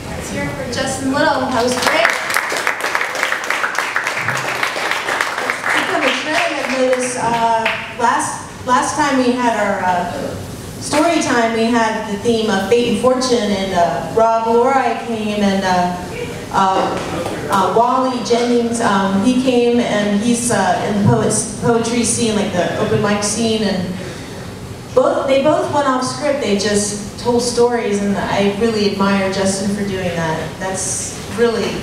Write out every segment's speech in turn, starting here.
Let's hear it for Justin Little. That was great. It's become a trend. I've noticed last time we had our story time, we had the theme of fate and fortune, and Rob Lorai came, and Wally Jennings, he came, and he's in the poetry scene, like the open mic scene, and they both went off script. They just told stories, and I really admire Justin for doing that. That's great. He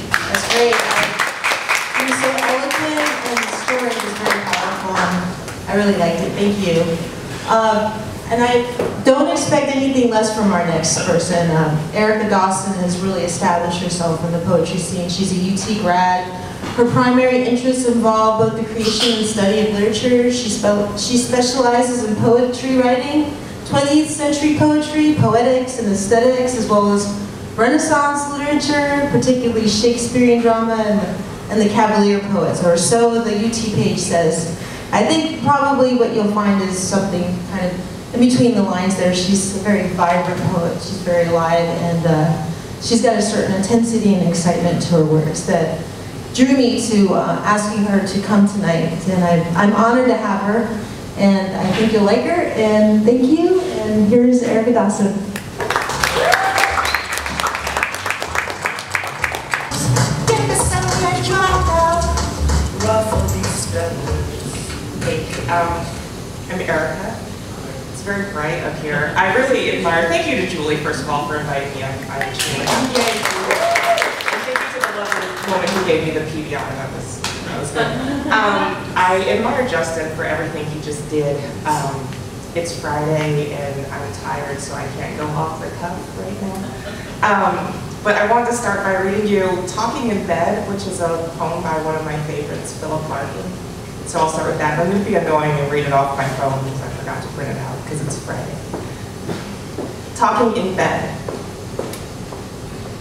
was so eloquent, and the story was very powerful, and I really liked it. Thank you. And I don't expect anything less from our next person. Erica Dawson has really established herself in the poetry scene. She's a UT grad. Her primary interests involve both the creation and study of literature. She specializes in poetry writing, 20th century poetry, poetics, and aesthetics, as well as Renaissance literature, particularly Shakespearean drama and the Cavalier poets, or so the UT page says. I think probably what you'll find is something kind of in between the lines there. She's a very vibrant poet. She's very alive, and she's got a certain intensity and excitement to her words that drew me to asking her to come tonight. And I'm honored to have her, and I think you'll like her, and thank you. And here's Erica Dawson. I'm Erica. It's very bright up here. I really admire, thank you to Julie, first of all, for inviting me. I'm Julie. Yay, Julie. And thank you to the lovely woman who gave me the PBI. That was good. I admire Justin for everything he just did. It's Friday, and I'm tired, so I can't go off the cuff right now. But I wanted to start by reading you Talking in Bed, which is a poem by one of my favorites, Philip Larkin. So I'll start with that. I'm going to be annoying and read it off my phone because I forgot to print it out because it's Friday. Talking in bed.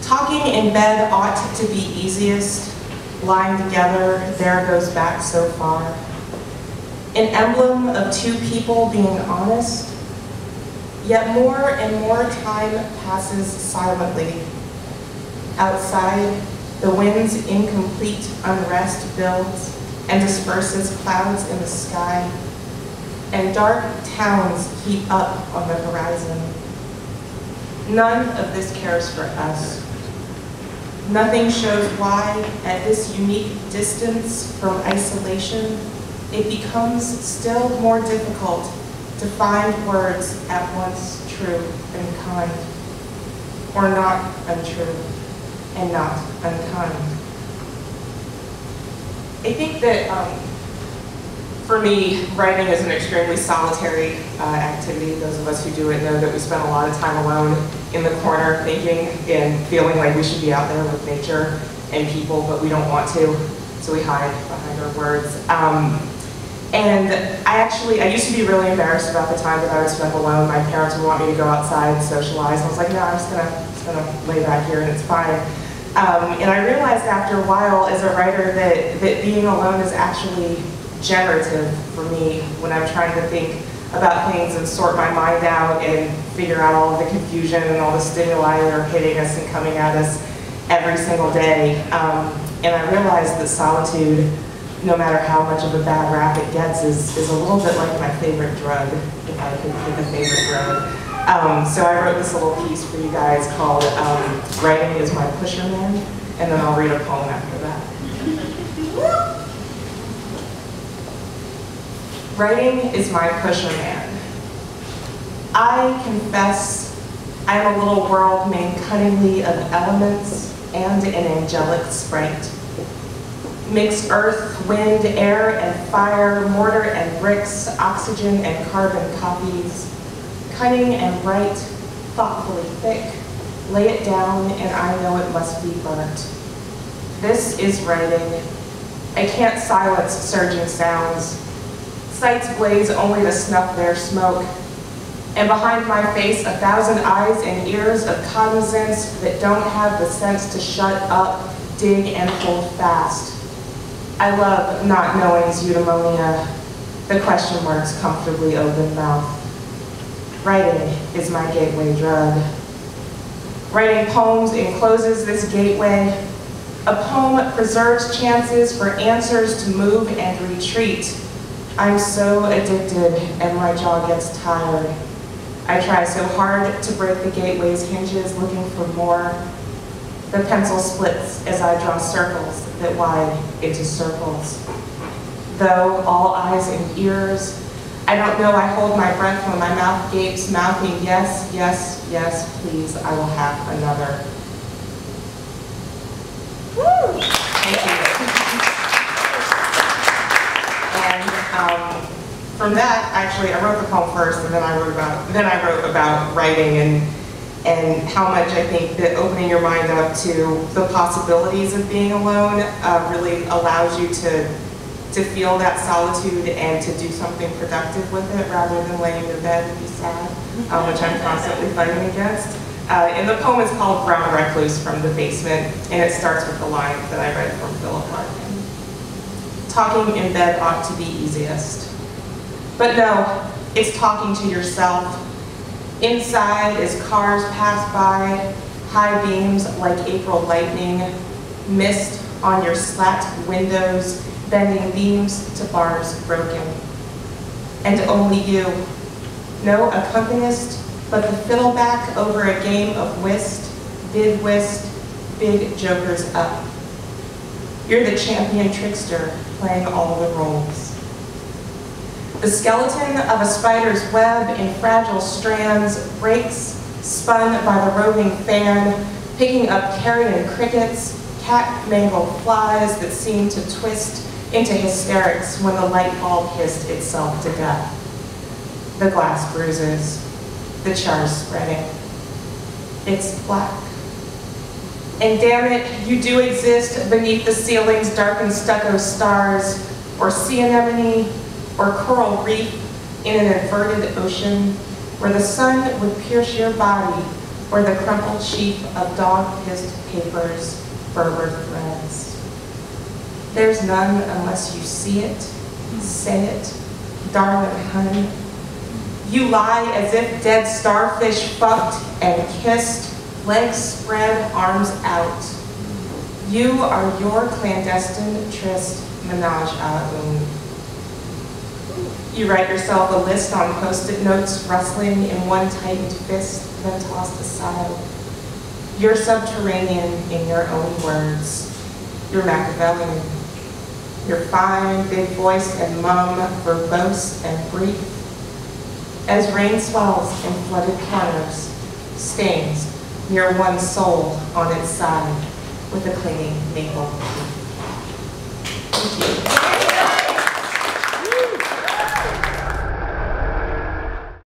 Talking in bed ought to be easiest. Lying together, there goes back so far. An emblem of two people being honest. Yet more and more time passes silently. Outside, the wind's incomplete unrest builds and disperses clouds in the sky, and dark towns heap up on the horizon. None of this cares for us. Nothing shows why, at this unique distance from isolation, it becomes still more difficult to find words at once true and kind, or not untrue and not unkind. I think that for me, writing is an extremely solitary activity. Those of us who do it know that we spend a lot of time alone in the corner thinking and feeling like we should be out there with nature and people, but we don't want to, so we hide behind our words. And I used to be really embarrassed about the time that I would spend alone. My parents would want me to go outside and socialize. I was like, no, I'm just gonna lay back here and it's fine. And I realized after a while as a writer that being alone is actually generative for me when I'm trying to think about things and sort my mind out and figure out all of the confusion and all the stimuli that are hitting us and coming at us every single day. And I realized that solitude, no matter how much of a bad rap it gets, is a little bit like my favorite drug, if I could pick a favorite drug. So I wrote this little piece for you guys called Writing is My Pusher Man, and then I'll read a poem after that. Writing is my pusher man. I confess I am a little world made cunningly of elements and an angelic sprite. Mix earth, wind, air, and fire, mortar and bricks, oxygen and carbon copies. Cunning and bright, thoughtfully thick, lay it down and I know it must be burnt. This is writing. I can't silence surging sounds. Sights blaze only to snuff their smoke. And behind my face 1,000 eyes and ears of cognizance that don't have the sense to shut up, dig, and hold fast. I love not knowing's eudaimonia, the question mark's comfortably open mouth. Writing is my gateway drug. Writing poems encloses this gateway. A poem preserves chances for answers to move and retreat. I'm so addicted and my jaw gets tired. I try so hard to break the gateway's hinges, looking for more. The pencil splits as I draw circles that widen into circles. Though all eyes and ears, I don't know, I hold my breath when my mouth gapes, mouthing yes, yes, yes, please, I will have another. Woo! Thank you. And from that, actually, I wrote the poem first, and then I wrote about writing and how much I think that opening your mind up to the possibilities of being alone really allows you to feel that solitude and to do something productive with it rather than laying in bed and be sad, which I'm constantly fighting against. And the poem is called Brown Recluse from the Basement, and it starts with the line that I read from Philip Larkin. Talking in bed ought to be easiest. But no, it's talking to yourself. Inside, as cars pass by, high beams like April lightning, mist on your slat windows, bending beams to bars broken. And only you, no accompanist, but the fiddleback over a game of whist, big jokers up. You're the champion trickster playing all the roles. The skeleton of a spider's web in fragile strands breaks, spun by the roving fan, picking up carrion crickets, cat-mangled flies that seem to twist into hysterics when the light bulb hissed itself to death. The glass bruises, the char's spreading. It's black. And damn it, you do exist beneath the ceiling's darkened stucco stars, or sea anemone, or coral reef in an inverted ocean, where the sun would pierce your body, or the crumpled sheaf of dog-pissed papers, Berber threads. There's none unless you see it, say it, darling honey. You lie as if dead starfish fucked and kissed, legs spread, arms out. You are your clandestine tryst menage a une. You write yourself a list on Post-it notes, rustling in one tightened fist, then tossed aside. You're subterranean in your own words. You're Machiavellian. You're fine, big-voiced and mum, verbose and brief. As rain swells in flooded corners, stains near one soul on its side with a clinging maple. Thank you.